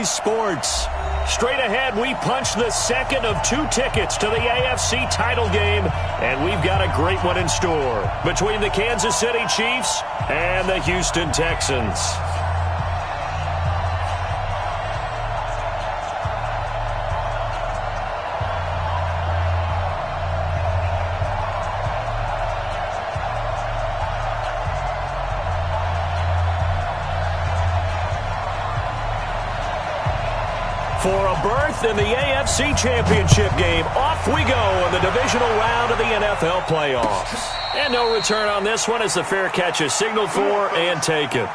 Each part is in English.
today's sports. Straight ahead, we punch the second of 2 tickets to the AFC title game, and we've got a great one in store between the Kansas City Chiefs and the Houston Texans. For a berth in the AFC Championship game, off we go in the divisional round of the NFL playoffs. And no return on this one as the fair catch is signaled for and taken.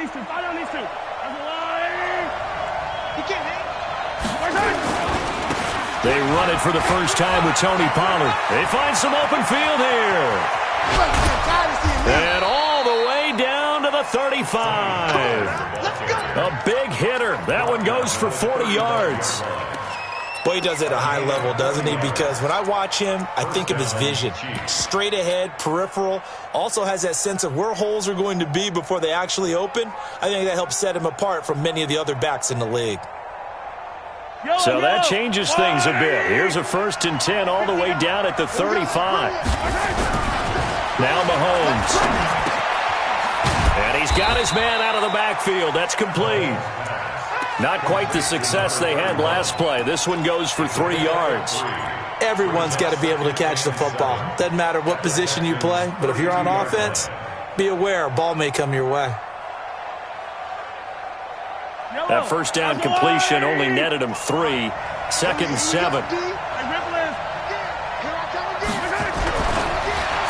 Fall on these two. He can't hang. They run it for the first time with Tony Pollard. They find some open field here. And all the way down to the 35. A big hitter. That one goes for 40 yards. Boy, he does it at a high level, doesn't he? Because when I watch him, I think of his vision. Straight ahead, peripheral. Also has that sense of where holes are going to be before they actually open. I think that helps set him apart from many of the other backs in the league. So that changes things a bit. Here's a 1st and 10 all the way down at the 35. Now Mahomes. And he's got his man out of the backfield. That's complete. Not quite the success they had last play. This one goes for 3 yards. Everyone's got to be able to catch the football. Doesn't matter what position you play, but if you're on offense, be aware a ball may come your way. That first down completion only netted him 3. 2nd and 7.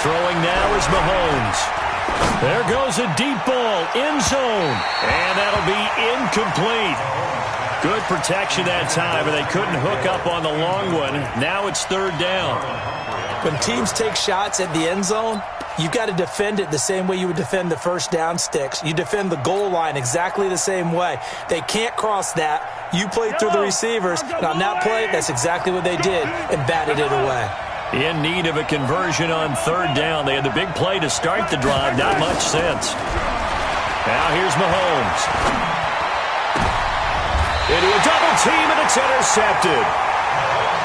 Throwing now is Mahomes. There goes a deep ball, end zone, and that'll be incomplete. Good protection that time, but they couldn't hook up on the long one. Now it's 3rd down. When teams take shots at the end zone, you've got to defend it the same way you would defend the first down sticks. You defend the goal line exactly the same way. They can't cross that. You play through the receivers, and on that play, that's exactly what they did and batted it away. In need of a conversion on 3rd down. They had the big play to start the drive. Not much sense. Now here's Mahomes. Into a double team, and it's intercepted.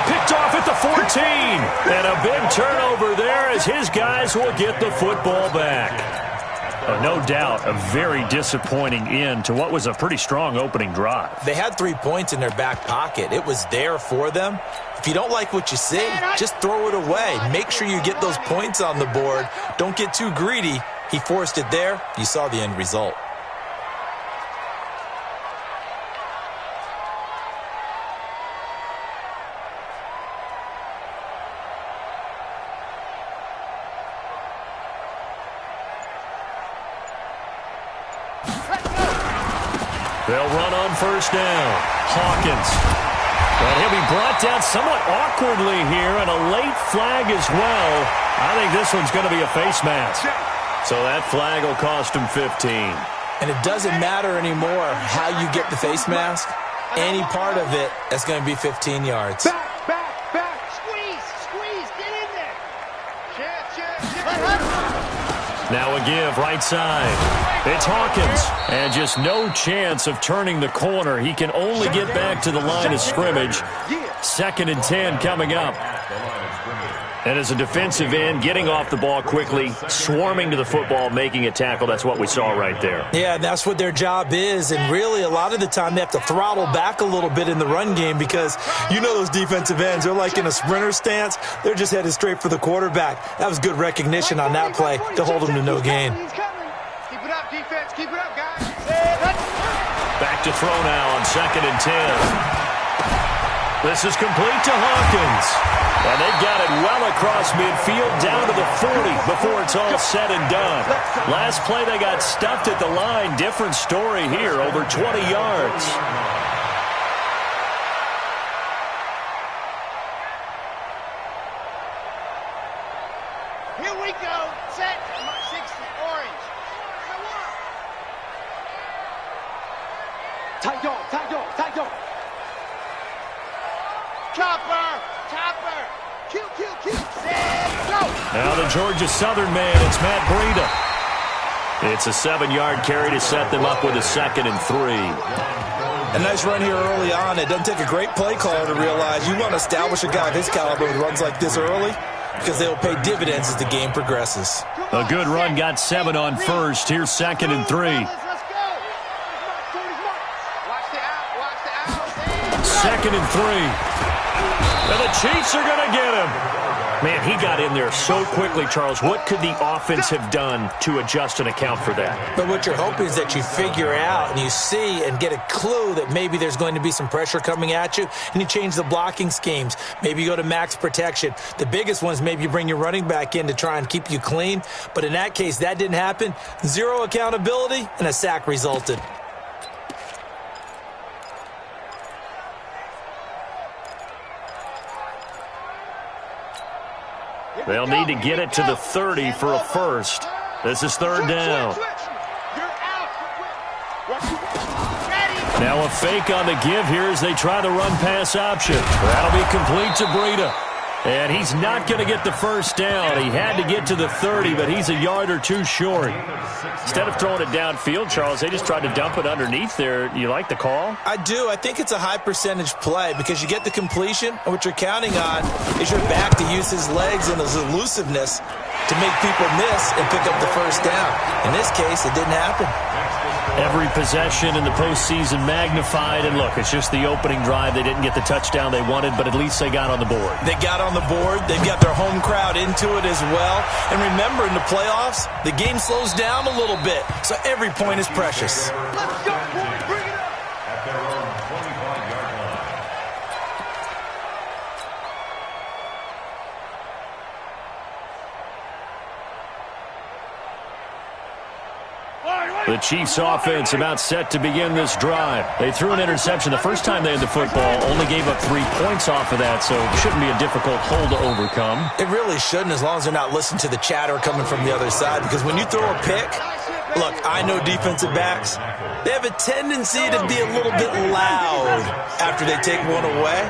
Picked off at the 14. And a big turnover there as his guys will get the football back. No doubt a very disappointing end to what was a pretty strong opening drive. They had 3 points in their back pocket. It was there for them. If you don't like what you see, just throw it away. Make sure you get those points on the board. Don't get too greedy. He forced it there. You saw the end result. They'll run on 1st down. Hawkins. But he'll be brought down somewhat awkwardly here, and a late flag as well. I think this one's going to be a face mask. So that flag will cost him 15. And it doesn't matter anymore how you get the face mask. Any part of it is going to be 15 yards. Back. Squeeze. Get in there. Now a give, right side. It's Hawkins. And just no chance of turning the corner. He can only get back to the line of scrimmage. 2nd and 10 coming up. And as a defensive end, getting off the ball quickly, swarming to the football, making a tackle. That's what we saw right there. Yeah, that's what their job is. And really, a lot of the time, they have to throttle back a little bit in the run game because you know those defensive ends, they're like in a sprinter stance. They're just headed straight for the quarterback. That was good recognition on that play to hold them to no gain. Keep it up, defense. Keep it up, guys. Back to throw now on 2nd and 10. This is complete to Hawkins. And they got it well across midfield down to the 40 before it's all said and done. Last play they got stuffed at the line. Different story here, over 20 yards. Here we go. Set. 60. Orange. Tight dog, tight dog, tight dog. Chopper. Chopper. Q. Set. Go. Now the Georgia Southern man, it's Matt Breida. It's a 7-yard carry to set them up with a 2nd and 3. A nice run here early on. It doesn't take a great play caller to realize you want to establish a guy of his caliber who runs like this early because they will pay dividends as the game progresses. A good run got 7 on first. Here's 2nd and 3. Let's go. Watch the out. 2nd and 3. And the Chiefs are going to get him. Man, he got in there so quickly, Charles. What could the offense have done to adjust and account for that? But what you're hoping is that you figure out and you see and get a clue that maybe there's going to be some pressure coming at you, and you change the blocking schemes. Maybe you go to max protection. The biggest one is maybe you bring your running back in to try and keep you clean. But in that case, that didn't happen. 0 accountability, and a sack resulted. They'll need to get it to the 30 for a first. This is 3rd down. Now a fake on the give here as they try the run-pass option. That'll be complete to Breida. And he's not going to get the first down. He had to get to the 30, but he's a yard or 2 short. Instead of throwing it downfield, Charles, they just tried to dump it underneath there. You like the call? I do. I think it's a high percentage play because you get the completion, and what you're counting on is your back to use his legs and his elusiveness to make people miss and pick up the first down. In this case, it didn't happen. Every possession in the postseason magnified, and look, it's just the opening drive. They didn't get the touchdown they wanted, but at least they got on the board. They got on the board. They've got their home crowd into it as well. And remember, in the playoffs, the game slows down a little bit, so every point is precious. Let's go, boy. Bring it up. At their own 25-yard line. The Chiefs offense about set to begin this drive. They threw an interception the first time they had the football, only gave up 3 points off of that, so it shouldn't be a difficult hole to overcome. It really shouldn't, as long as they're not listening to the chatter coming from the other side, because when you throw a pick, look, I know defensive backs, they have a tendency to be a little bit loud after they take one away.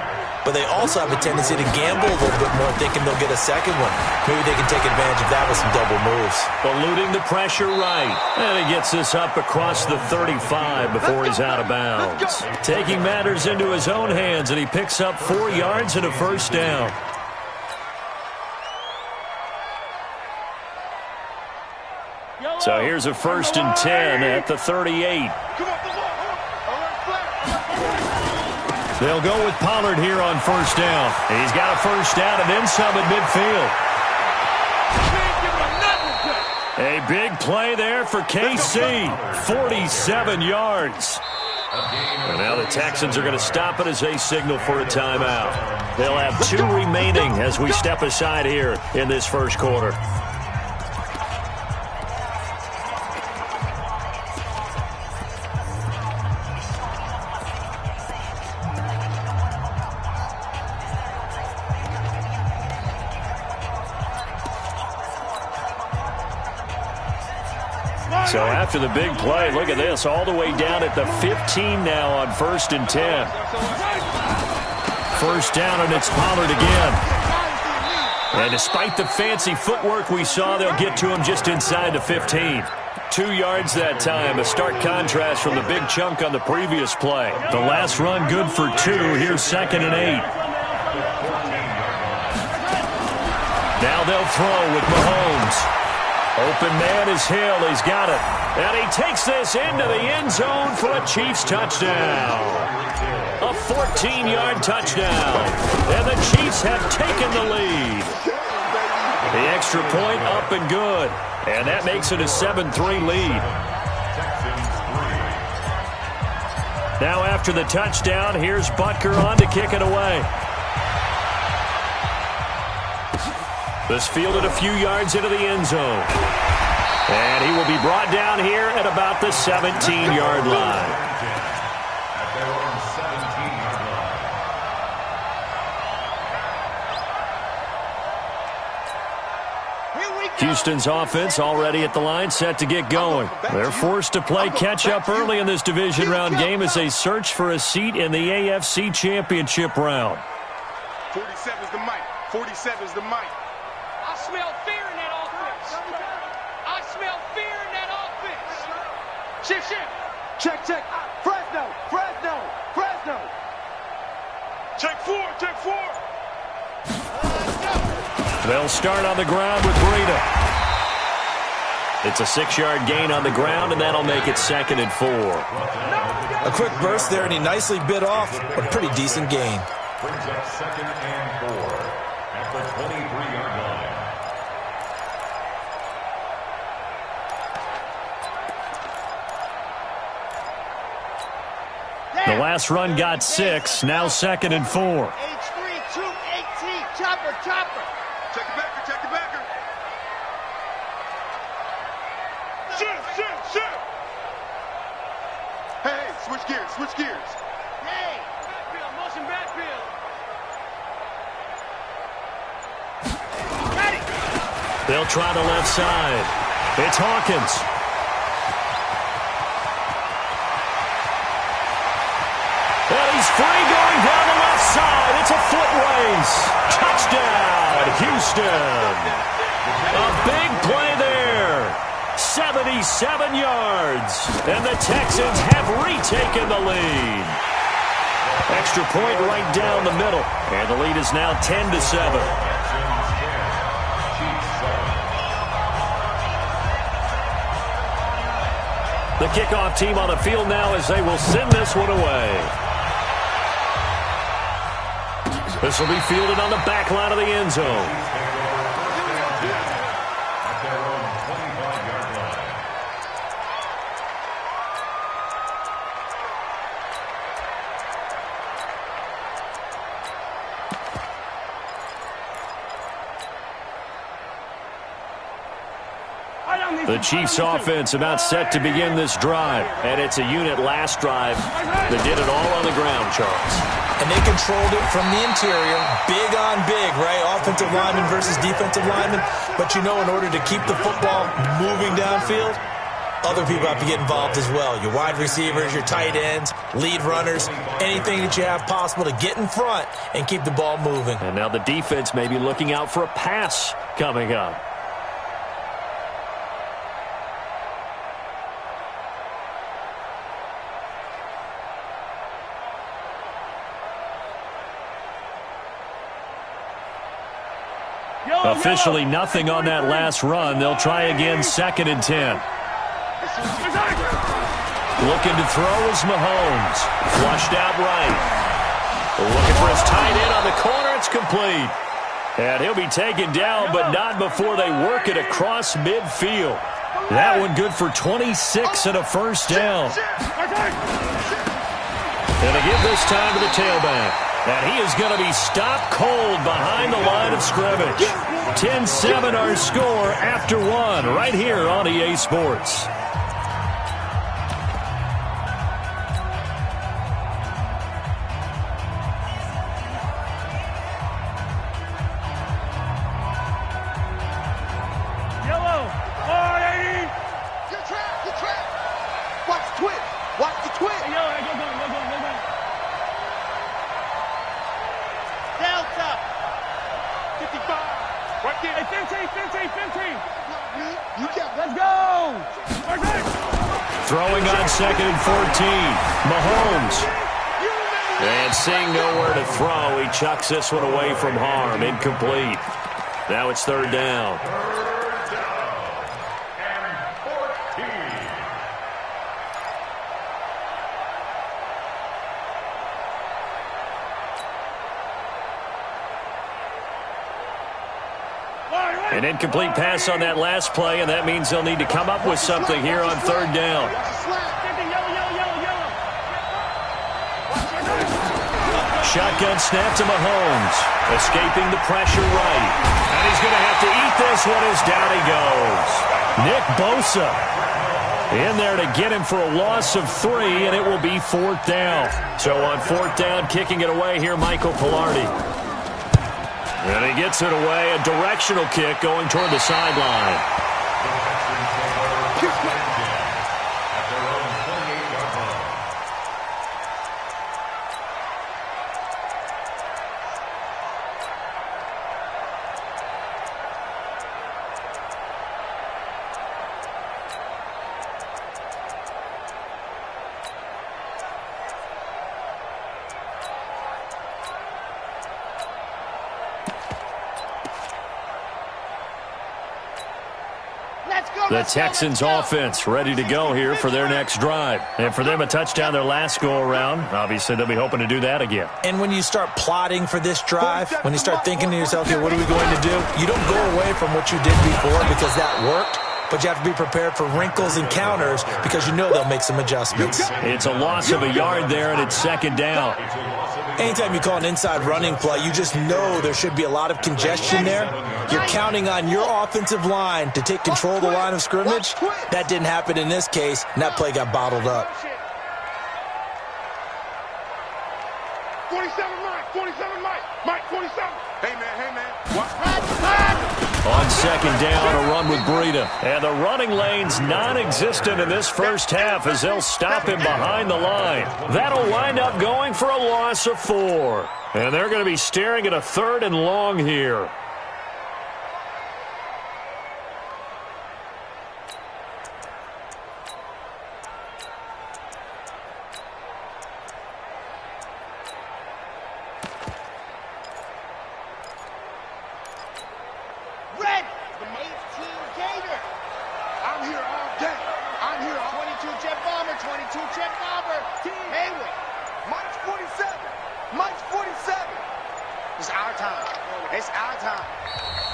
But they also have a tendency to gamble a little bit more, thinking they'll get a second one. Maybe they can take advantage of that with some double moves. Eluding the pressure right. And he gets this up across the 35 before he's out of bounds. Taking matters into his own hands, and he picks up 4 yards and a first down. So here's a 1st and 10 at the 38. They'll go with Pollard here on first down. He's got a first down and then some at midfield. A big play there for KC. 47 yards. And now the Texans are going to stop it as they signal for a timeout. They'll have 2 remaining as we step aside here in this first quarter. So after the big play, look at this, all the way down at the 15 now on 1st and 10. First down, and it's Pollard again. And despite the fancy footwork we saw, they'll get to him just inside the 15. 2 yards that time, a stark contrast from the big chunk on the previous play. The last run good for 2. Here's 2nd and 8. Now they'll throw with Mahomes. Open man is Hill. He's got it. And he takes this into the end zone for a Chiefs touchdown. A 14-yard touchdown. And the Chiefs have taken the lead. The extra point up and good. And that makes it a 7-3 lead. Now after the touchdown, here's Butker on to kick it away. This fielded a few yards into the end zone. And he will be brought down here at about the 17-yard line. At their own 17-yard line. Houston's offense already at the line, set to get going. They're forced to play catch-up early in this division round game as they search for a seat in the AFC Championship round. 47's the mic. 47's the mic. I smell fear in that offense. I smell fear in that offense. Shift. Check. Fresno. Check four. They'll start on the ground with Breida. It's a 6-yard gain on the ground, and that'll make it 2nd and 4. A quick burst there, and he nicely bit off a pretty decent gain. Brings up 2nd and 4 at the 23-yard line. The last run got 6, now 2nd and 4. H3, 218. Chopper. Check the backer. Shift. Hey, switch gears. Hey, backfield, motion backfield. Ready. They'll try the left side. It's Hawkins. And he's free going down the left side. It's a foot race. Touchdown, Houston. A big play there. 77 yards. And the Texans have retaken the lead. Extra point right down the middle. And the lead is now 10-7. The kickoff team on the field now as they will send this one away. This will be fielded on the back line of the end zone. At their own 25-yard line. The Chiefs' offense about set to begin this drive. And it's a unit last drive that did it all on the ground, Charles. And they controlled it from the interior, big on big, right? Offensive lineman versus defensive lineman. But you know, in order to keep the football moving downfield, other people have to get involved as well. Your wide receivers, your tight ends, lead runners, anything that you have possible to get in front and keep the ball moving. And now the defense may be looking out for a pass coming up. Officially nothing on that last run. They'll try again, 2nd and 10. Looking to throw is Mahomes. Flushed out right. Looking for his tight end on the corner. It's complete. And he'll be taken down, but not before they work it across midfield. That one good for 26 and a first down. And they give this time to the tailback. And he is going to be stopped cold behind the line of scrimmage. 10-7 our score after one right here on EA Sports. Yellow. 480. Good trap. Watch the twist. Yellow, go. Delta. 55. Right there. Hey, 15. You got Let's go. Throwing on 2nd and 14. Mahomes. And seeing nowhere to throw, he chucks this one away from harm. Incomplete. Now it's 3rd down. Third down and 14. An incomplete pass on that last play, and that means they'll need to come up with something here on 3rd down. shotgun snap to Mahomes. Escaping the pressure right. And he's going to have to eat this one as down he goes. Nick Bosa in there to get him for a loss of 3, and it will be 4th down. So on 4th down, kicking it away here, Michael Pilardi. And he gets it away, a directional kick going toward the sideline. The Texans offense ready to go here for their next drive. And for them, a touchdown their last go-around. Obviously, they'll be hoping to do that again. And when you start plotting for this drive, when you start thinking to yourself, okay, what are we going to do? You don't go away from what you did before because that worked. But you have to be prepared for wrinkles and counters because you know they'll make some adjustments. It's a loss of a yard there, and it's 2nd down. Anytime you call an inside running play, you just know there should be a lot of congestion there. You're counting on your offensive line to take control of the line of scrimmage. That didn't happen in this case, and that play got bottled up. 47 Mike, 47 Mike, 47. Hey, man. What? On 2nd down, a run with Breida. And the running lane's non-existent in this first half as they'll stop him behind the line. That'll wind up going for a loss of 4. And they're going to be staring at a 3rd and long here.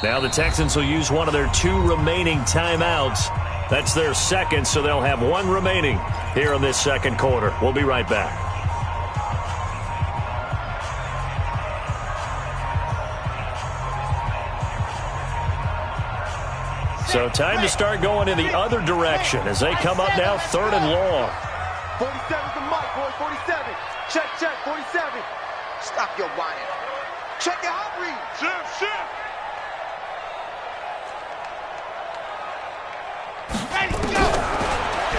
Now the Texans will use one of their 2 remaining timeouts. That's their 2nd, so they'll have 1 remaining here in this 2nd quarter. We'll be right back. So time to start going in the other direction as they come up now 3rd and long. 47's the mic, boys. 47. Check, 47. Stop your whining. Check your hot read. Shift.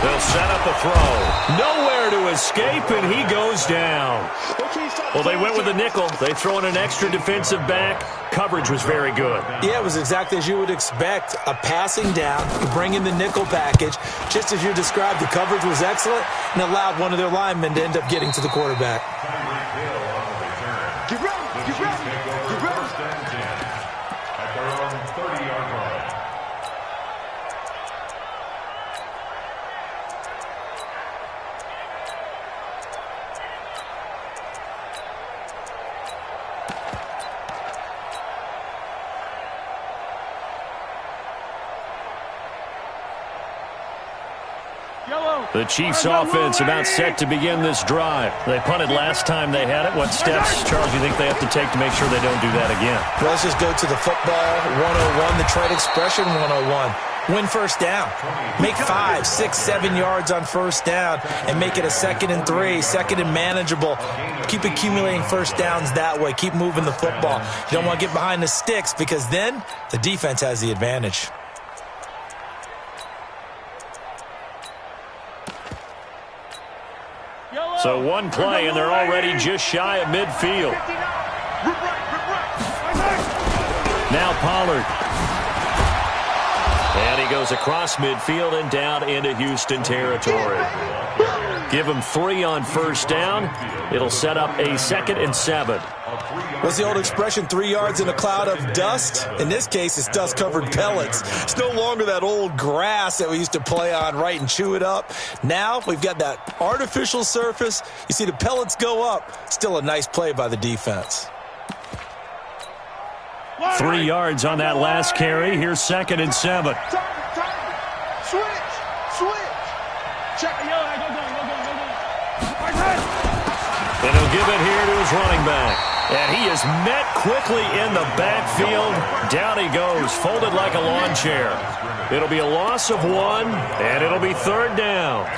They'll set up a throw. Nowhere to escape, and he goes down. Well, they went with a nickel. They throw in an extra defensive back. Coverage was very good. Yeah, it was exactly as you would expect. A passing down, you bring in the nickel package. Just as you described, the coverage was excellent and allowed one of their linemen to end up getting to the quarterback. Get ready. At their own 30-yard line. The Chiefs offense about set to begin this drive. They punted last time they had it. What steps, Charles, do you think they have to take to make sure they don't do that again? Well, let's just go to the football 101, the trade expression 101. Win first down. Make 5, 6, 7 yards on first down and make it a 2nd and 3, 2nd and manageable. Keep accumulating first downs that way. Keep moving the football. You don't want to get behind the sticks because then the defense has the advantage. So 1 play, and they're already just shy of midfield. Now Pollard. And he goes across midfield and down into Houston territory. Give him 3 on first down. It'll set up a 2nd and 7. What's the old expression, 3 yards in a cloud of dust? In this case, it's dust-covered pellets. It's no longer that old grass that we used to play on, right, and chew it up. Now we've got that artificial surface. You see the pellets go up. Still a nice play by the defense. 3 yards on that last carry. Here's 2nd and 7. Switch. Check. And he'll give it here to his running back. And he is met quickly in the backfield. Down he goes, folded like a lawn chair. It'll be a loss of 1, and it'll be 3rd down.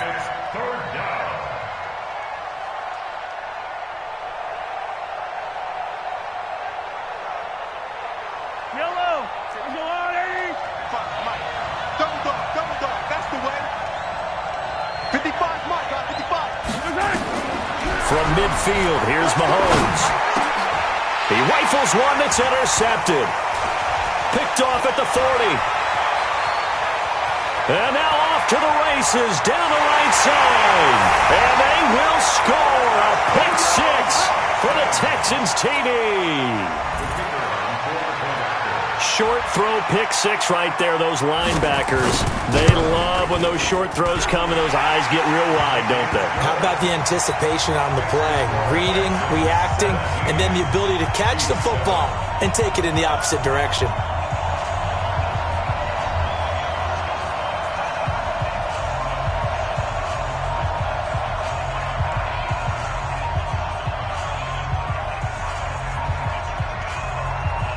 From midfield, here's Mahomes. He rifles one that's intercepted. Picked off at the 40. And now off to the races, down the right side. And they will score a pick 6 for the Texans TD. Short throw, pick 6 right there, those linebackers. They love when those short throws come and those eyes get real wide, don't they? How about the anticipation on the play? Reading, reacting, and then the ability to catch the football and take it in the opposite direction.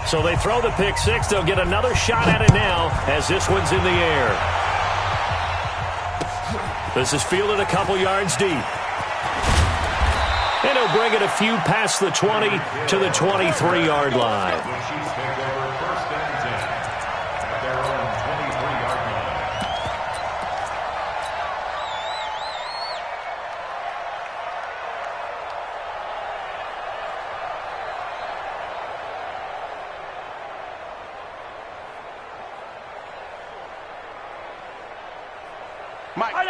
So they throw the pick 6. They'll get another shot at it now as this one's in the air. This is fielded a couple yards deep. And he'll bring it a few past the 20 to the 23-yard line.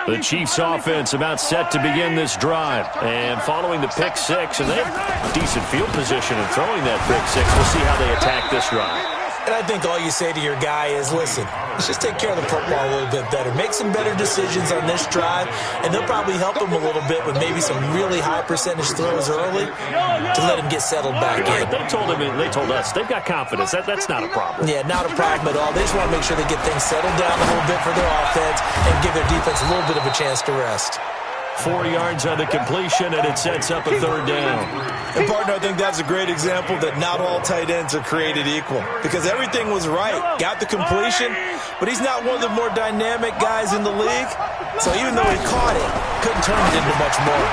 The Chiefs offense about set to begin this drive. And following the pick 6, and they have decent field position in throwing that pick 6. We'll see how they attack this drive. And I think all you say to your guy is, listen, let's just take care of the football a little bit better. Make some better decisions on this drive, and they'll probably help him a little bit with maybe some really high percentage throws early to let him get settled back in. They told us, they've got confidence. That's not a problem. Yeah, not a problem at all. They just want to make sure they get things settled down a little bit for their offense and give their defense a little bit of a chance to rest. 4 yards on the completion, and it sets up a 3rd down. And, partner, I think that's a great example that not all tight ends are created equal because everything was right. Got the completion, but he's not one of the more dynamic guys in the league. So even though he caught it, couldn't turn it into much more.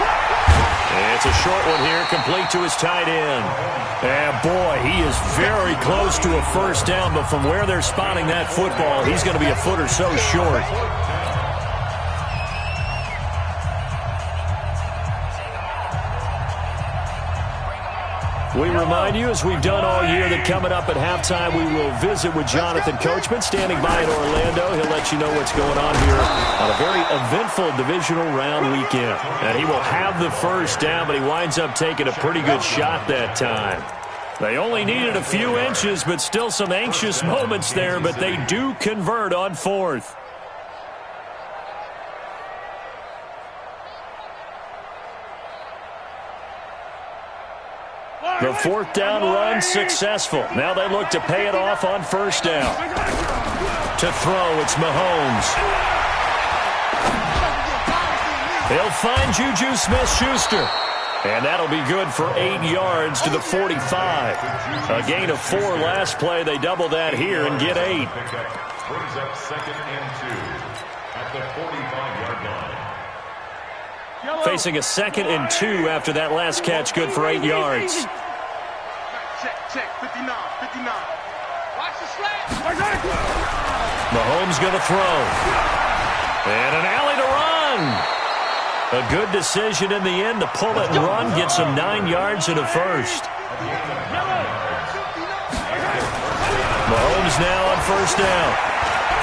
And it's a short one here, complete to his tight end. And, boy, he is very close to a 1st down, but from where they're spotting that football, he's going to be a foot or so short. We remind you, as we've done all year, that coming up at halftime, we will visit with Jonathan Coachman, standing by in Orlando. He'll let you know what's going on here on a very eventful divisional round weekend. And he will have the 1st down, but he winds up taking a pretty good shot that time. They only needed a few inches, but still some anxious moments there, but they do convert on 4th. The 4th down run successful. Now they look to pay it off on 1st down. To throw, it's Mahomes. He'll find Juju Smith-Schuster. And that'll be good for 8 yards to the 45. A gain of 4 last play. They double that here and get 8. Brings up 2nd and 2 at the 45-yard line. Facing a 2nd and 2 after that last catch, good for 8 yards. Check, 59. Watch the slant. Mahomes going to throw. And an alley to run. A good decision in the end to pull it and run. Get some 9 yards and a 1st. Mahomes now on 1st down.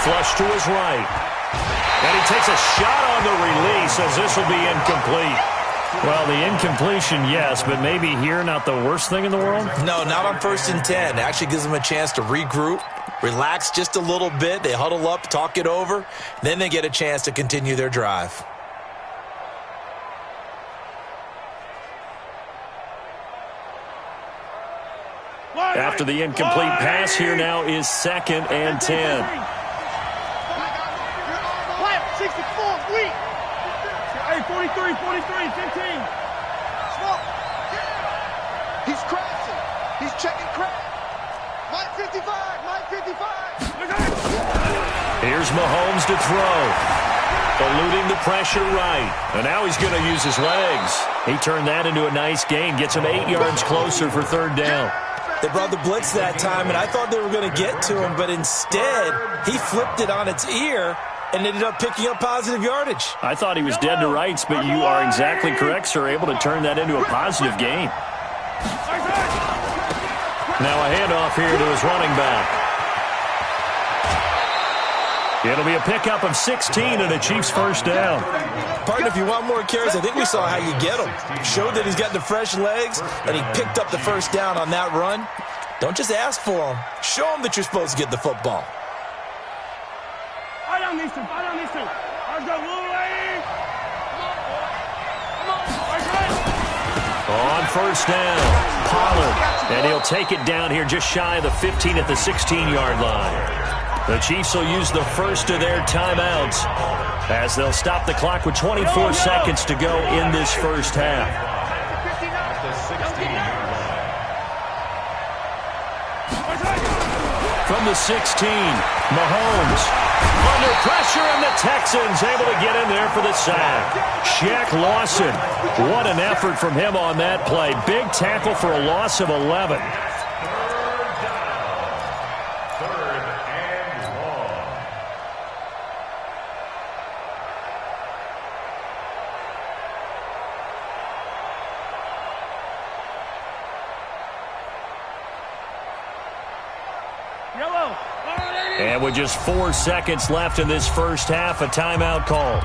Flush to his right. And he takes a shot on the release as this will be incomplete. Well, the incompletion, yes, but maybe here not the worst thing in the world? No, not on 1st and 10. It actually gives them a chance to regroup, relax just a little bit. They huddle up, talk it over. Then they get a chance to continue their drive. After the incomplete pass, here now is 2nd and 10. 64, weak. Hey, 43, 15. Check and crack. Mike 55. Mike 55. Here's Mahomes to throw. Eluding the pressure right. And now he's going to use his legs. He turned that into a nice gain. Gets him 8 yards closer for third down. They brought the blitz that time, and I thought they were going to get to him, but instead, he flipped it on its ear and ended up picking up positive yardage. I thought he was dead to rights, but you are exactly correct, sir. Able to turn that into a positive gain. Now a handoff here to his running back. It'll be a pickup of 16 and a Chiefs first down. Partner, if you want more carries, I think we saw how you get him. Showed that he's got the fresh legs, and he picked up the first down on that run. Don't just ask for him. Show him that you're supposed to get the football. I don't need to. Let's go, Louie. On first down, Pollard. And he'll take it down here just shy of the 15 at the 16-yard line. The Chiefs will use the first of their timeouts as they'll stop the clock with 24 seconds to go in this first half. From the 16, Mahomes under pressure, and the Texans able to get in there for the sack. Shaq Lawson, what an effort from him on that play. Big tackle for a loss of 11. And with just 4 seconds left in this first half, a timeout called.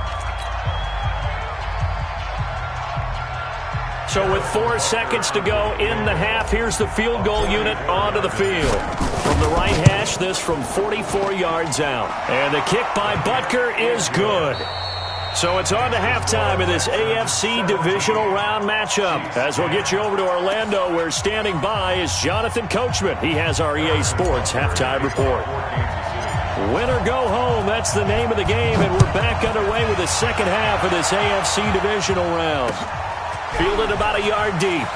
So with 4 seconds to go in the half, here's the field goal unit onto the field. From the right hash, this from 44 yards out. And the kick by Butker is good. So it's on to halftime in this AFC divisional round matchup. As we'll get you over to Orlando, where standing by is Jonathan Coachman. He has our EA Sports halftime report. Win or go home, that's the name of the game, and we're back underway with the second half of this AFC divisional round. Fielded about a yard deep.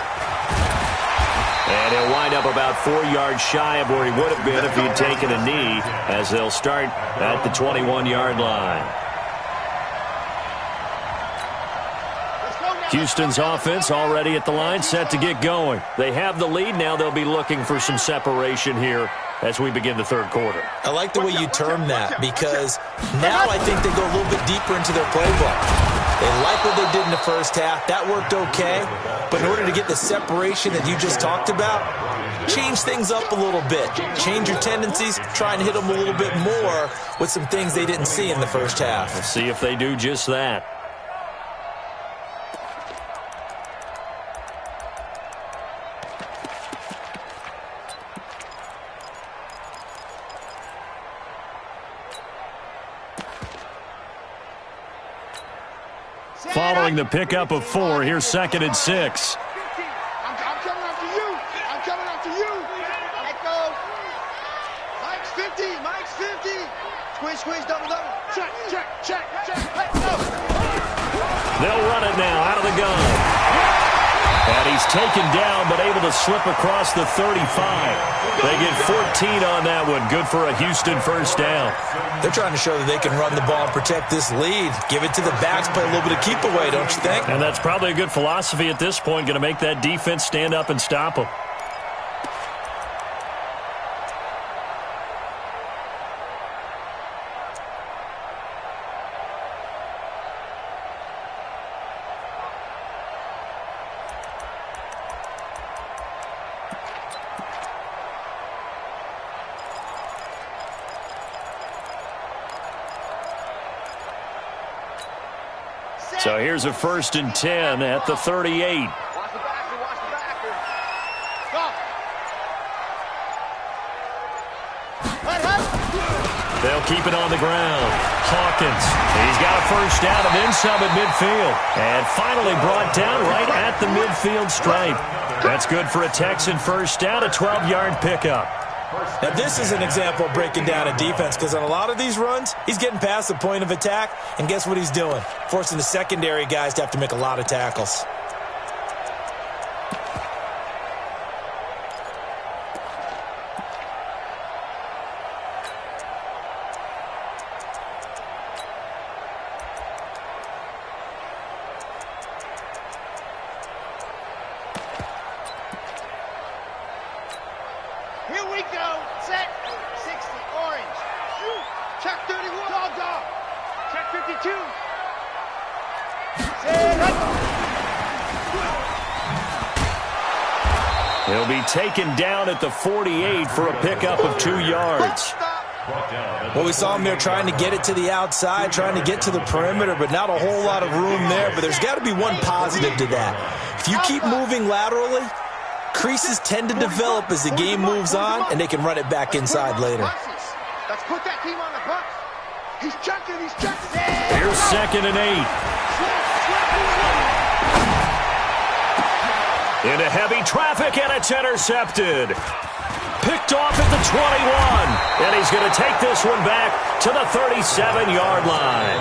And he'll wind up about 4 yards shy of where he would have been if he'd taken a knee, as they'll start at the 21-yard line. Houston's offense already at the line, set to get going. They have the lead. Now they'll be looking for some separation here as we begin the third quarter. I like the way you term that, because now I think they go a little bit deeper into their playbook. They like what they did in the first half. That worked okay. But in order to get the separation that you just talked about, change things up a little bit. Change your tendencies. Try and hit them a little bit more with some things they didn't see in the first half. Let's see if they do just that. Following the pickup of 4, here's 2nd and 6. I'm coming after you. I'm coming after you. Let go. Mike's 50. Mike's 50. Squish, double. Check. Let's go. They'll run it now out of the gun. And he's taken down, but able to slip across the 35. They get 14 on that one. Good for a Houston first down. They're trying to show that they can run the ball and protect this lead. Give it to the backs, play a little bit of keep away, don't you think? And that's probably a good philosophy at this point. Going to make that defense stand up and stop them. So here's a 1st and 10 at the 38. Watch the backer. Stop. They'll keep it on the ground. Hawkins, he's got a first down and then some at midfield. And finally brought down right at the midfield stripe. That's good for a Texan first down, a 12-yard pickup. Now, this is an example of breaking down a defense, because on a lot of these runs, he's getting past the point of attack, and guess what he's doing? Forcing the secondary guys to have to make a lot of tackles. we go. Set. 60. Orange. Check 31. Dog. Check 52. He'll be taken down at the 48 for a pickup of 2 yards. Well, we saw him there trying to get it to the outside, trying to get to the perimeter, but not a whole lot of room there. But there's got to be one positive to that. If you keep moving laterally, creases tend to develop as the game moves on, and they can run it back inside later. Let's put that team on the bus. He's checking. Here's 2nd and 8. Into heavy traffic, and it's intercepted. Picked off at the 21, and he's going to take this one back to the 37-yard line.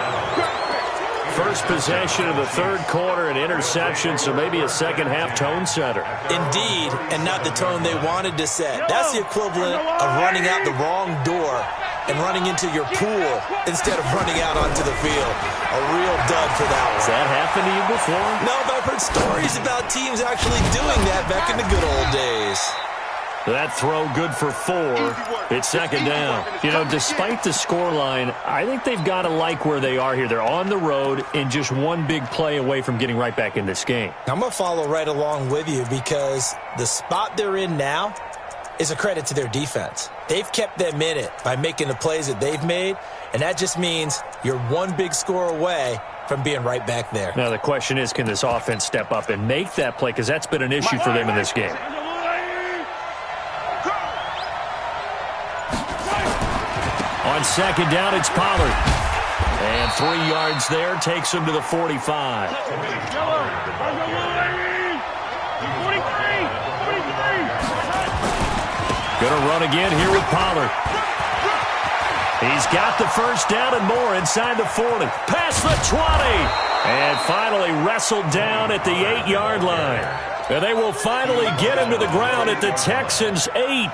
First possession of the 3rd quarter, an interception, so maybe a second-half tone setter. Indeed, and not the tone they wanted to set. That's the equivalent of running out the wrong door and running into your pool instead of running out onto the field. A real dud for that one. Has that happened to you before? No, but I've heard stories about teams actually doing that back in the good old days. That throw good for 4. It's 2nd down. You know, despite the scoreline, I think they've got to like where they are here. They're on the road and just one big play away from getting right back in this game. I'm going to follow right along with you because the spot they're in now is a credit to their defense. They've kept them in it by making the plays that they've made, and that just means you're one big score away from being right back there. Now, the question is, can this offense step up and make that play? Because that's been an issue for them in this game. On 2nd down, it's Pollard. And 3 yards there takes him to the 45. Going to run again here with Pollard. He's got the first down and more inside the 40. Past the 20. And finally wrestled down at the 8-yard line. And they will finally get him to the ground at the Texans' 8.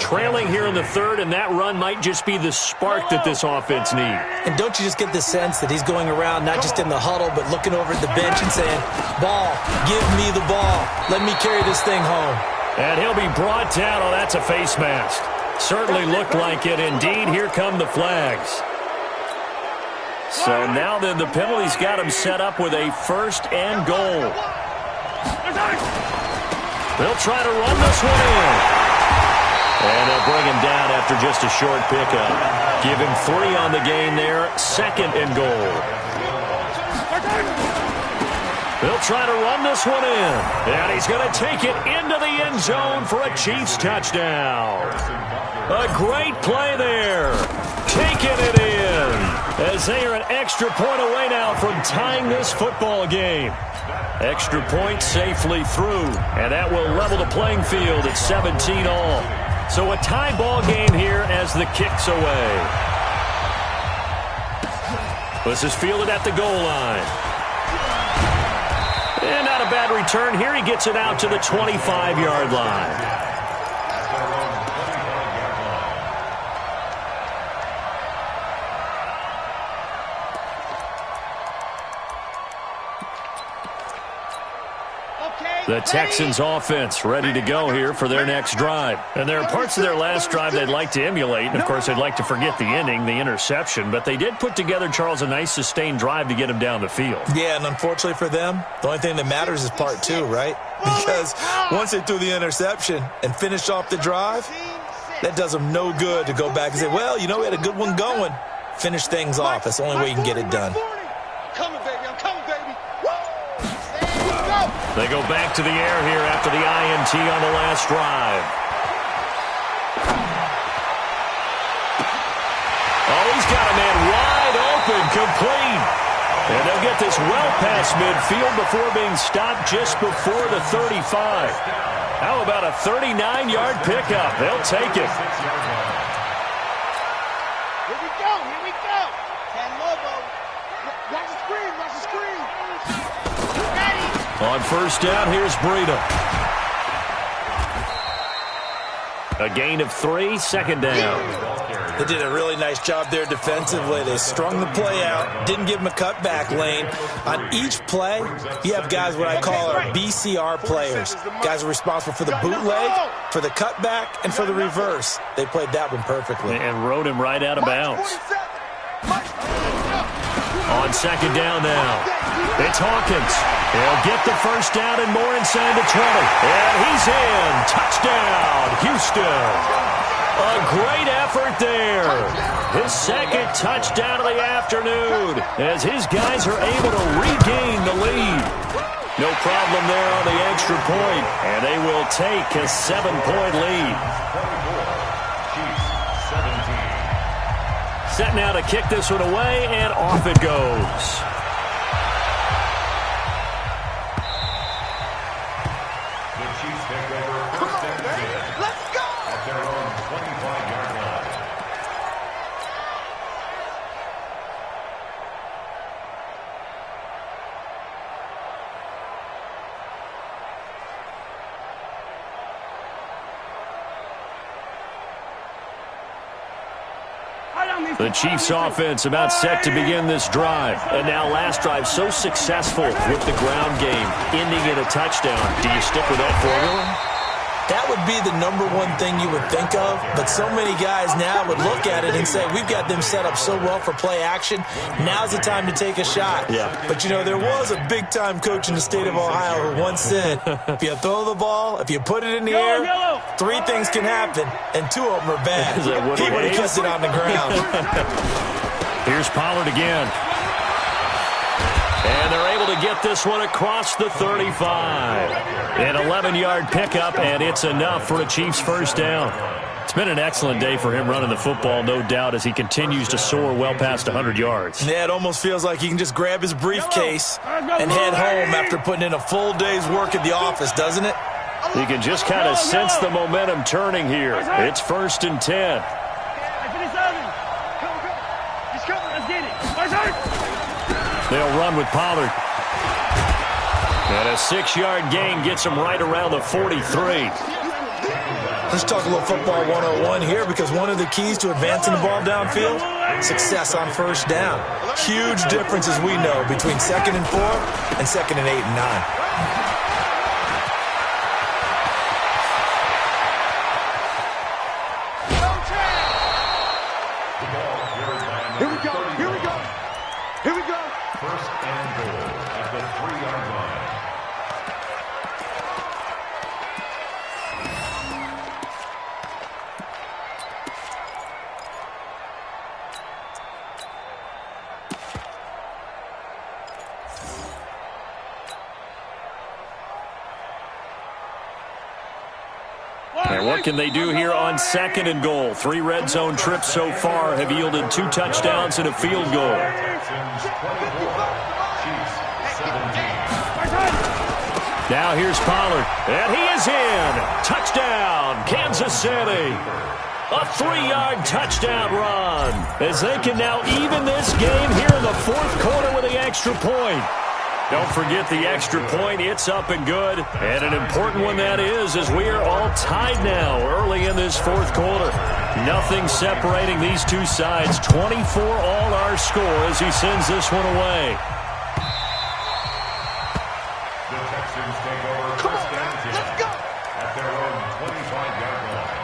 Trailing here in the 3rd, and that run might just be the spark that this offense needs. And don't you just get the sense that he's going around not just in the huddle, but looking over at the bench and saying, ball, give me the ball. Let me carry this thing home. And he'll be brought down. Oh, that's a face mask. Certainly looked like it. Indeed, here come the flags. So now then the penalty's got him set up with a 1st and goal. They'll try to run this one in. And they'll bring him down after just a short pickup. Give him 3 on the game there. 2nd and goal. They'll try to run this one in. And he's going to take it into the end zone for a Chiefs touchdown. A great play there. Taking it in. As they are an extra point away now from tying this football game. Extra point safely through. And that will level the playing field at 17 all. So a tie ball game here as the kick's away. This is fielded at the goal line. And not a bad return here. He gets it out to the 25-yard line. The Texans offense ready to go here for their next drive. And there are parts of their last drive they'd like to emulate. And, of course, they'd like to forget the ending, the interception. But they did put together, Charles, a nice sustained drive to get him down the field. Yeah, and unfortunately for them, the only thing that matters is part 2, right? Because once they threw the interception and finished off the drive, that does them no good to go back and say, well, you know, we had a good one going. Finish things off. That's the only way you can get it done. They go back to the air here after the INT on the last drive. Oh, he's got a man wide open, complete. And they'll get this well past midfield before being stopped just before the 35. How about a 39-yard pickup? They'll take it. Here we go. Can Lobo. Watch the screen. On first down, here's Breida. A gain of 3, 2nd down. They did a really nice job there defensively. They strung the play out, didn't give them a cutback lane. On each play, you have guys what I call our BCR players. Guys are responsible for the bootleg, for the cutback, and for the reverse. They played that one perfectly. And rode him right out of bounds. On second down now, it's Hawkins. He'll get the first down and more inside the 20. And he's in. Touchdown, Houston. A great effort there. His second touchdown of the afternoon as his guys are able to regain the lead. No problem there on the extra point, and they will take a 7-point lead. Set now to kick this one away, and off it goes. The Chiefs take over first and 10. Let's go! At their own 25-yard line. The Chiefs offense about set to begin this drive. And now last drive so successful with the ground game, ending in a touchdown. Do you stick with that formula? That would be the number one thing you would think of, but so many guys now would look at it and say, we've got them set up so well for play action, now's the time to take a shot. Yeah. But, you know, there was a big-time coach in the state of Ohio who once said, if you throw the ball, if you put it in the air, 3 things can happen, and 2 of them are bad. He would have kept it on the ground. Here's Pollard again. And they're able to get this one across the 35. An 11-yard pickup, and it's enough for a Chiefs first down. It's been an excellent day for him running the football, no doubt, as he continues to soar well past 100 yards. Yeah, it almost feels like he can just grab his briefcase and head home after putting in a full day's work at the office, doesn't it? You can just kind of sense the momentum turning here. It's first and 10. They'll run with Pollard. And a 6-yard gain gets him right around the 43. Let's talk a little football 101 here, because one of the keys to advancing the ball downfield, success on first down. Huge difference, as we know, between 2nd and 4 and 2nd and 8 and 9. First and goal at the 3-yard line. And what can they do here on 2nd and goal? 3 red zone trips so far have yielded 2 touchdowns and a field goal. Texans 24, Chiefs 17. Now here's Pollard, and he is in. Touchdown, Kansas City. A 3-yard touchdown run as they can now even this game here in the 4th quarter with the extra point. Don't forget the extra point. It's up and good. And an important one that is, as we are all tied now early in this 4th quarter. Nothing separating these two sides. 24 all our score as he sends this one away. The Texans take over first and 10 at their own 25-yard line.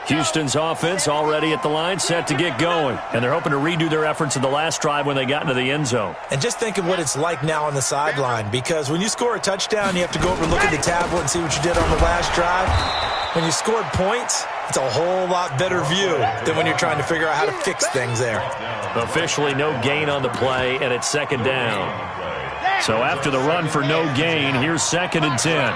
Houston's offense already at the line, set to get going. And they're hoping to redo their efforts in the last drive when they got into the end zone. And just think of what it's like now on the sideline, because when you score a touchdown, you have to go over and look at the tablet and see what you did on the last drive. When you scored points, it's a whole lot better view than when you're trying to figure out how to fix things there. Officially no gain on the play, and it's 2nd down. So after the run for no gain, here's 2nd and 10.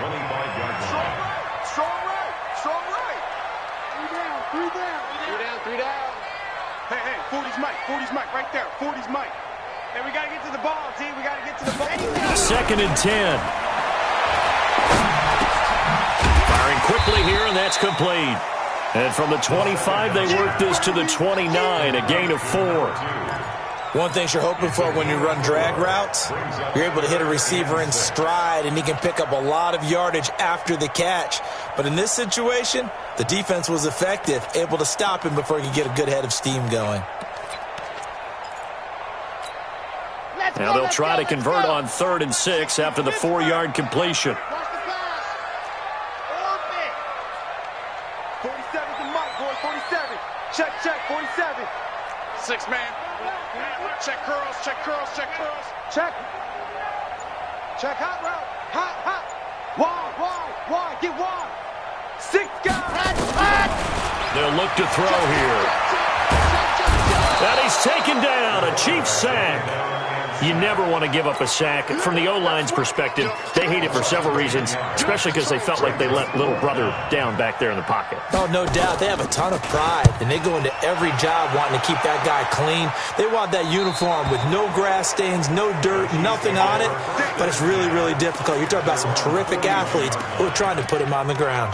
Hey, 40's Mike. 40's Mike right there. 40's Mike. Hey, we got to get to the ball, T. We got to get to the ball. 2nd and 10. Firing quickly here, and that's complete. And from the 25, they work this to the 29, a gain of 4. One thing you're hoping for when you run drag routes, you're able to hit a receiver in stride, and he can pick up a lot of yardage after the catch. But in this situation, the defense was effective, able to stop him before he could get a good head of steam going. Now they'll try to convert on 3rd and 6 after the 4-yard completion. 47's the mic, boy, 47. Check, 47. 6 man. Check curls, check curls, check curls. Check. Check hot route. Hot. Wide. Get wide. 6 guys. They'll look to throw here. And he's taken down, a Chiefs sack. You never want to give up a sack. From the O-line's perspective, they hate it for several reasons, especially because they felt like they let little brother down back there in the pocket. Oh, no doubt. They have a ton of pride, and they go into every job wanting to keep that guy clean. They want that uniform with no grass stains, no dirt, nothing on it, but it's really, really difficult. You're talking about some terrific athletes who are trying to put him on the ground.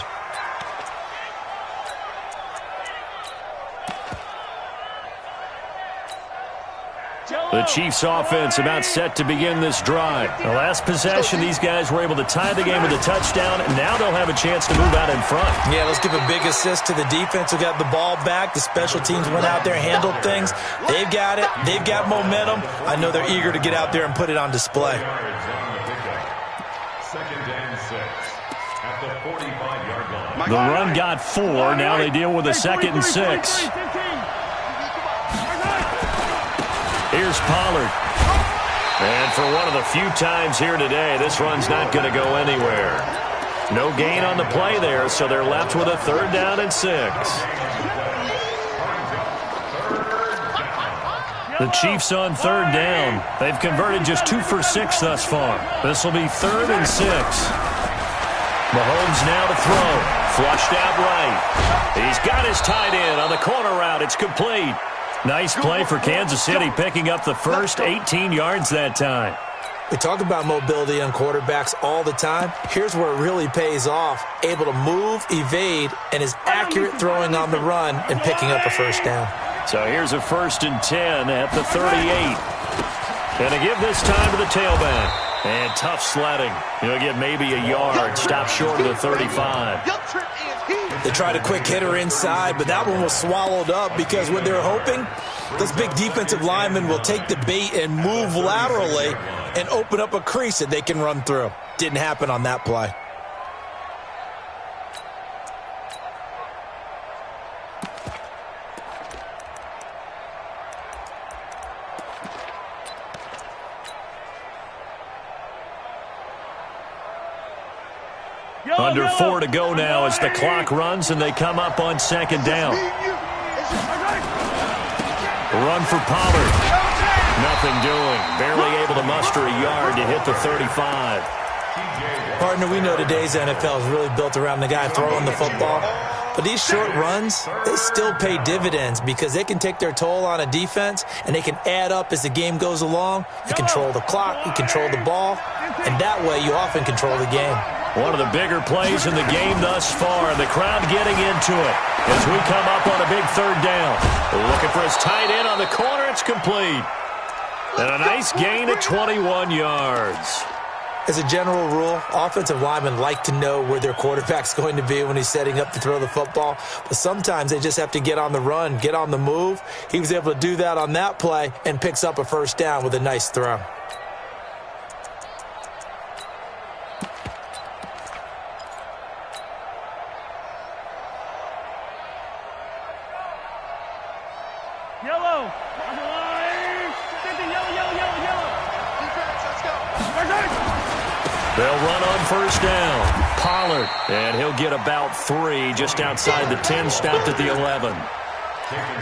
The Chiefs offense about set to begin this drive. The last possession, these guys were able to tie the game with a touchdown, and now they'll have a chance to move out in front. Yeah, let's give a big assist to the defense who got the ball back. The special teams went out there and handled things. They've got it. They've got momentum. I know they're eager to get out there and put it on display. 2nd and 6 at the 45-yard line. The run got 4. Now they deal with a 2nd and 6. Here's Pollard. And for one of the few times here today, this run's not going to go anywhere. No gain on the play there, so they're left with a 3rd down and 6. The Chiefs on 3rd down. They've converted just 2 for 6 thus far. This will be 3rd and 6. Mahomes now to throw. Flushed out right. He's got his tight end on the corner route. It's complete. Nice play for Kansas City, picking up the first 18 yards that time. We talk about mobility on quarterbacks all the time. Here's where it really pays off. Able to move, evade, and is accurate throwing on the run and picking up a 1st down. So here's a 1st and 10 at the 38. And to give this time to the tailback. And tough sledding. He'll get maybe a yard. Stop short of the 35. They tried a quick hitter inside, but that one was swallowed up because what they're hoping, those big defensive linemen will take the bait and move laterally and open up a crease that they can run through. Didn't happen on that play. Under 4 to go now as the clock runs and they come up on 2nd down. Run for Pollard. Nothing doing. Barely able to muster a yard to hit the 35. Partner, we know today's NFL is really built around the guy throwing the football. But these short runs, they still pay dividends because they can take their toll on a defense and they can add up as the game goes along. You control the clock, you control the ball, and that way you often control the game. One of the bigger plays in the game thus far. The crowd getting into it as we come up on a big 3rd down. Looking for his tight end on the corner. It's complete. And a nice gain of 21 yards. As a general rule, offensive linemen like to know where their quarterback's going to be when he's setting up to throw the football. But sometimes they just have to get on the run, get on the move. He was able to do that on that play and picks up a 1st down with a nice throw. Yellow. On the line. 50, yellow. Defense, let's go. They'll run on 1st down. Pollard, and he'll get about 3 just outside the 10, stopped at the 11.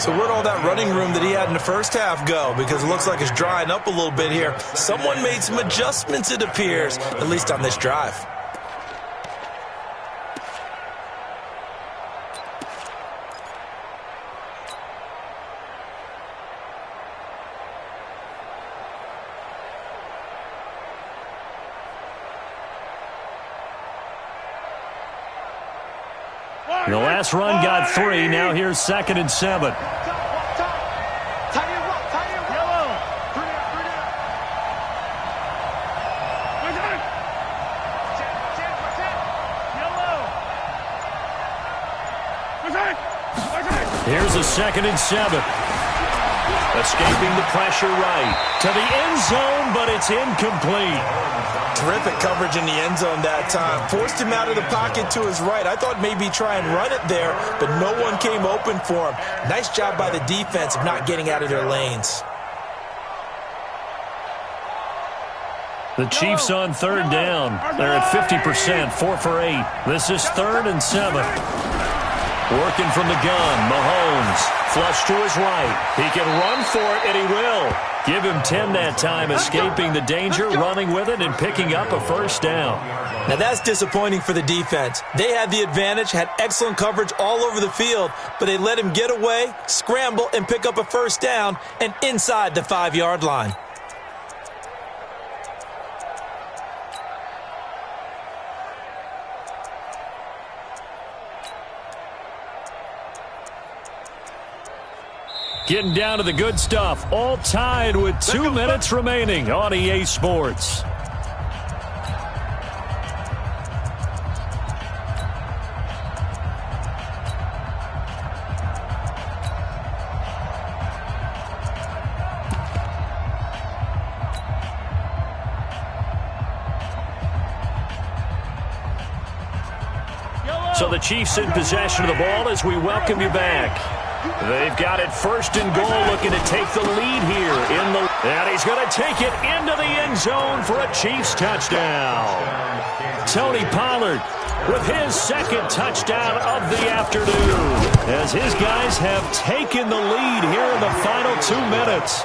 So where'd all that running room that he had in the first half go? Because it looks like it's drying up a little bit here. Someone made some adjustments, it appears, at least on this drive. The last run got 3. Now here's 2nd and 7. Here's a 2nd and 7. Escaping the pressure right to the end zone, but it's incomplete. Terrific coverage in the end zone that time. Forced him out of the pocket to his right. I thought maybe try and run it there, but no one came open for him. Nice job by the defense of not getting out of their lanes. The Chiefs on 3rd down. They're at 50%, 4 for 8. This is 3rd and 7. Working from the gun, Mahomes, flush to his right. He can run for it, and he will. Give him 10 that time, escaping the danger, running with it, and picking up a 1st down. Now that's disappointing for the defense. They had the advantage, had excellent coverage all over the field, but they let him get away, scramble, and pick up a 1st down, and inside the 5-yard line. Getting down to the good stuff. All tied with 2 minutes remaining on EA Sports. So the Chiefs in possession of the ball as we welcome you back. They've got it 1st and goal, looking to take the lead here. And he's going to take it into the end zone for a Chiefs touchdown. Tony Pollard with his 2nd touchdown of the afternoon, as his guys have taken the lead here in the final 2 minutes.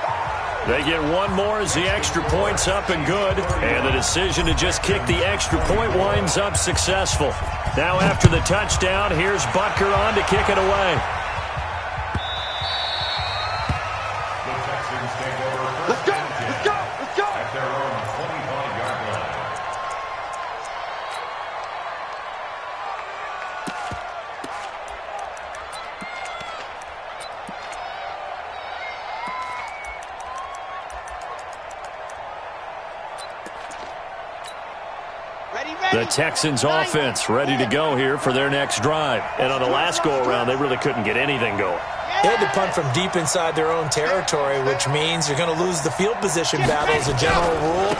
They get one more as the extra point's up and good, and the decision to just kick the extra point winds up successful. Now after the touchdown, here's Butker on to kick it away. The Texans offense ready to go here for their next drive. And on the last go-around, they really couldn't get anything going. They had to punt from deep inside their own territory, which means you're going to lose the field position battle as a general rule.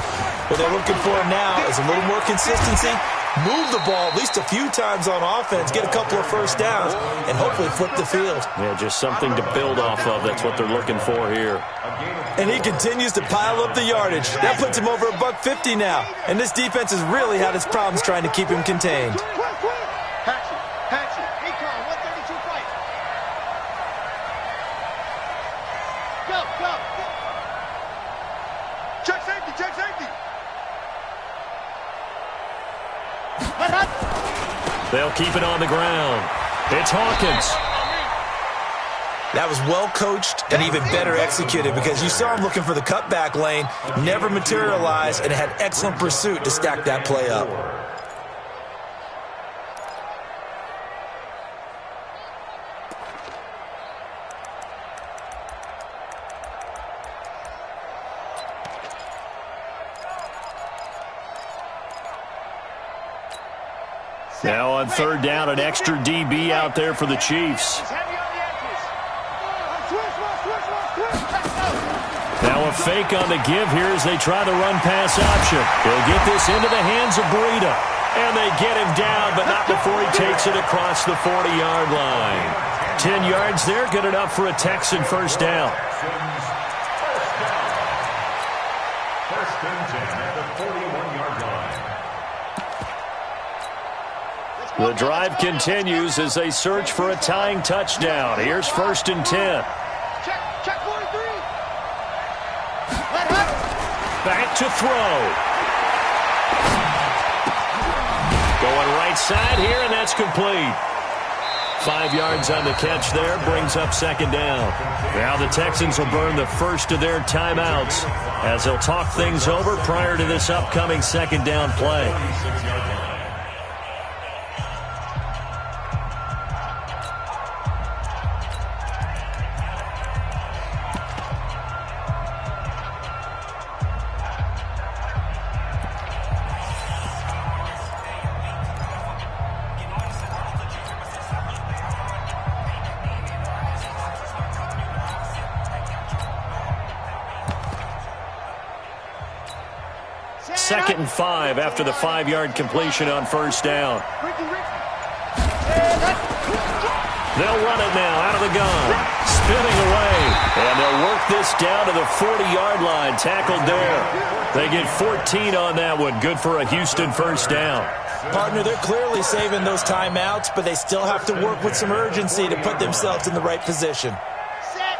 What they're looking for now is a little more consistency, move the ball at least a few times on offense, get a couple of 1st downs, and hopefully flip the field. Yeah, just something to build off of. That's what they're looking for here. And he continues to pile up the yardage. That puts him over $150 now. And this defense has really had its problems trying to keep him contained. Check safety, check safety. They'll keep it on the ground. It's Hawkins. That was well coached and even better executed, because you saw him looking for the cutback lane, never materialized, and had excellent pursuit to stack that play up. Now on 3rd down, an extra DB out there for the Chiefs. Now a fake on the give here as they try the run-pass option. They'll get this into the hands of Breida. And they get him down, but not before he takes it across the 40-yard line. 10 yards there, good enough for a Texan 1st down. First and 10 at the 41-yard line. The drive continues as they search for a tying touchdown. Here's 1st and 10. Check 43. Back to throw. Going right side here, and that's complete. 5 yards on the catch there, brings up 2nd down. Now the Texans will burn the first of their timeouts as they'll talk things over prior to this upcoming 2nd down play. 2nd and 5 after the 5-yard completion on first down. They'll run it now out of the gun. Spinning away. And they'll work this down to the 40-yard line. Tackled there. They get 14 on that one. Good for a Houston first down. Partner, they're clearly saving those timeouts, but they still have to work with some urgency to put themselves in the right position. Set.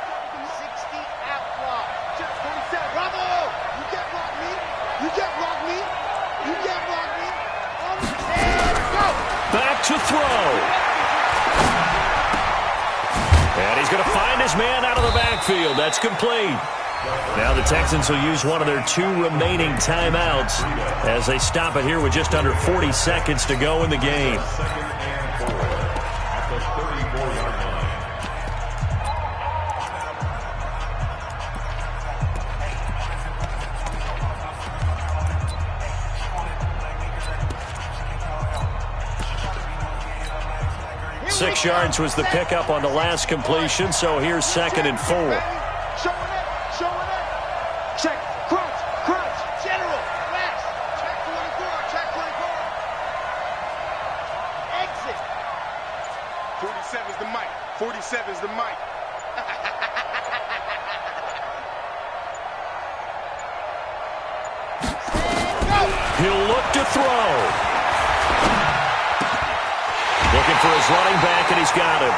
60 out block. Check 47. Bravo. You can't block me. You can't block me. You can't block me. And go. Back to throw. And he's going to find his man out of the backfield. That's complete. Now the Texans will use one of their 2 remaining timeouts as they stop it here with just under 40 seconds to go in the game. 2nd and 4 at the 34-yard line. Six yards was the pickup on the last completion, so here's 2nd and 4. Showing it. Showing it. Check. Crunch. Crunch. General. Flash. Check 24. Check 24. Exit. 47 is the mic. 47 is the mic. He'll look to throw. Looking for his running back, and he's got him.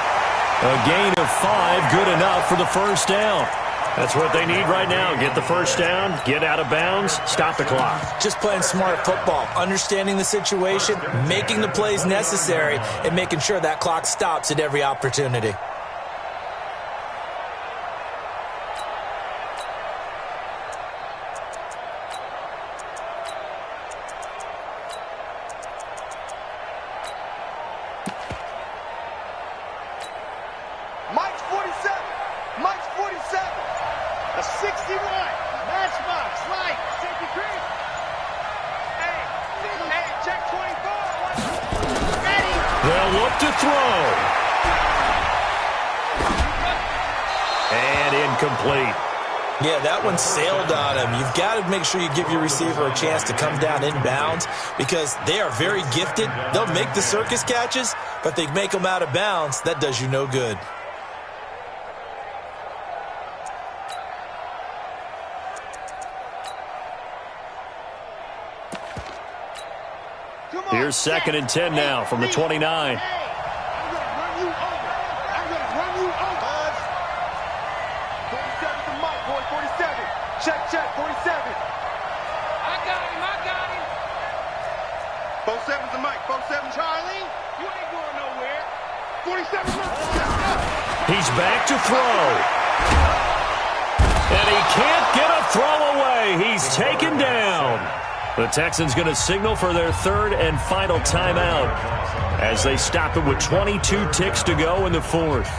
A gain of 5, good enough for the first down. That's what they need right now. Get the first down, get out of bounds, stop the clock. Just playing smart football, understanding the situation, making the plays necessary, and making sure that clock stops at every opportunity. Mike's 47. Mike's 47. A 61. Matchbox. Light. Safety cream. Hey, check 24. Ready. They'll look to throw. And incomplete. Yeah, that one sailed on him. You've got to make sure you give your receiver a chance to come down inbounds because they are very gifted. They'll make the circus catches, but they make them out of bounds. That does you no good. Here's 2nd and 10 now from the 29. I'm going to run you over. I'm going to run you over. 47 is the mic, boy. 47. Check, 47. I got him. I got him. 47 is the mic. 47. Charlie. You ain't going nowhere. 47. He's back to throw. And he can't get a throw away. He's taken down. The Texans going to signal for their 3rd and final timeout as they stop it with 22 ticks to go in the 4th.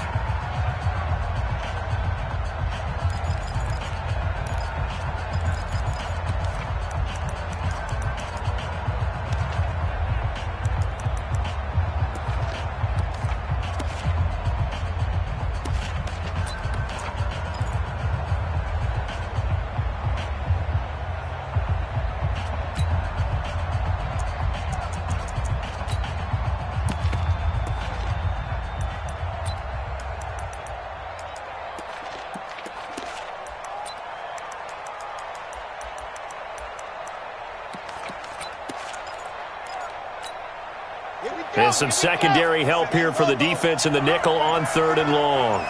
And some secondary help here for the defense in the nickel on 3rd and long.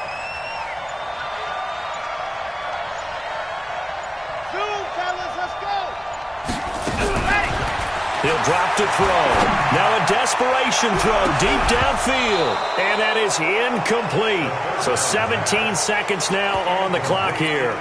Zoom, fellas, let's go. He'll drop to throw. Now a desperation throw deep downfield. And that is incomplete. So 17 seconds now on the clock here.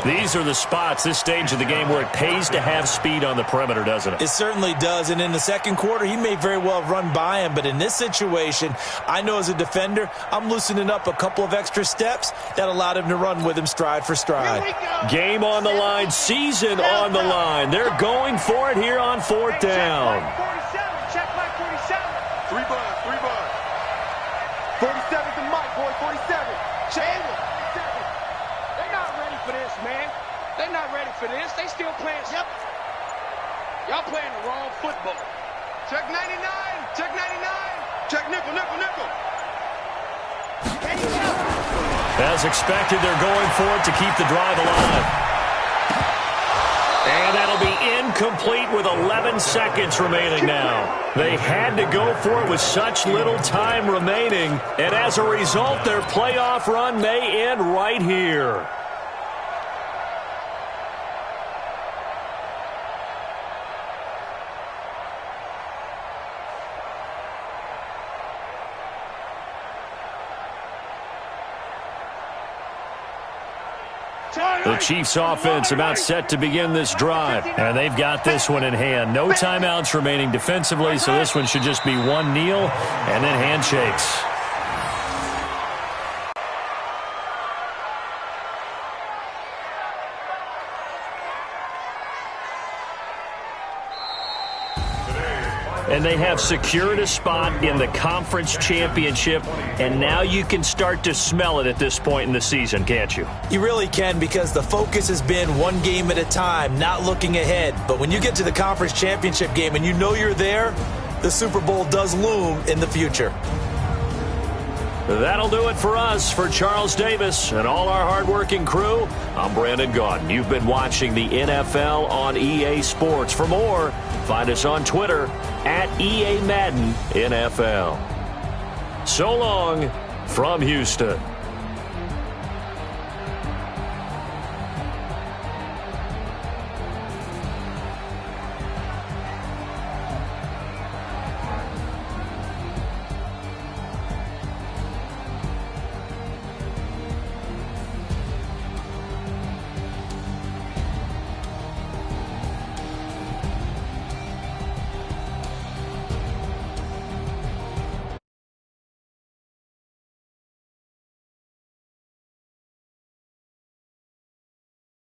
These are the spots, this stage of the game, where it pays to have speed on the perimeter, doesn't it? It certainly does, and in the second quarter, he may very well run by him, but in this situation, I know as a defender, I'm loosening up a couple of extra steps that allowed him to run with him stride for stride. Game on the line, season on the line. They're going for it here on 4th down. 47. Check my 47. 3 bars. 3 bars. 47 is the mic, boy. 47. Check. They're not ready for this, man. They're not ready for this. They still playing. Yep. Y'all playing the wrong football. Check 99. Check 99. Check nickel, nickel, nickel. As expected, they're going for it to keep the drive alive. And that'll be incomplete with 11 seconds remaining now. They had to go for it with such little time remaining. And as a result, their playoff run may end right here. The Chiefs offense about set to begin this drive, and they've got this one in hand. No timeouts remaining defensively, so this one should just be one kneel and then handshakes. And they have secured a spot in the conference championship, and now you can start to smell it at this point in the season, can't you? You really can, because the focus has been one game at a time, not looking ahead. But when you get to the conference championship game and you know you're there, the Super Bowl does loom in the future. That'll do it for us. For Charles Davis and all our hardworking crew, I'm Brandon Gaudin. You've been watching the NFL on EA Sports. For more, find us on Twitter at EA Madden NFL. So long from Houston.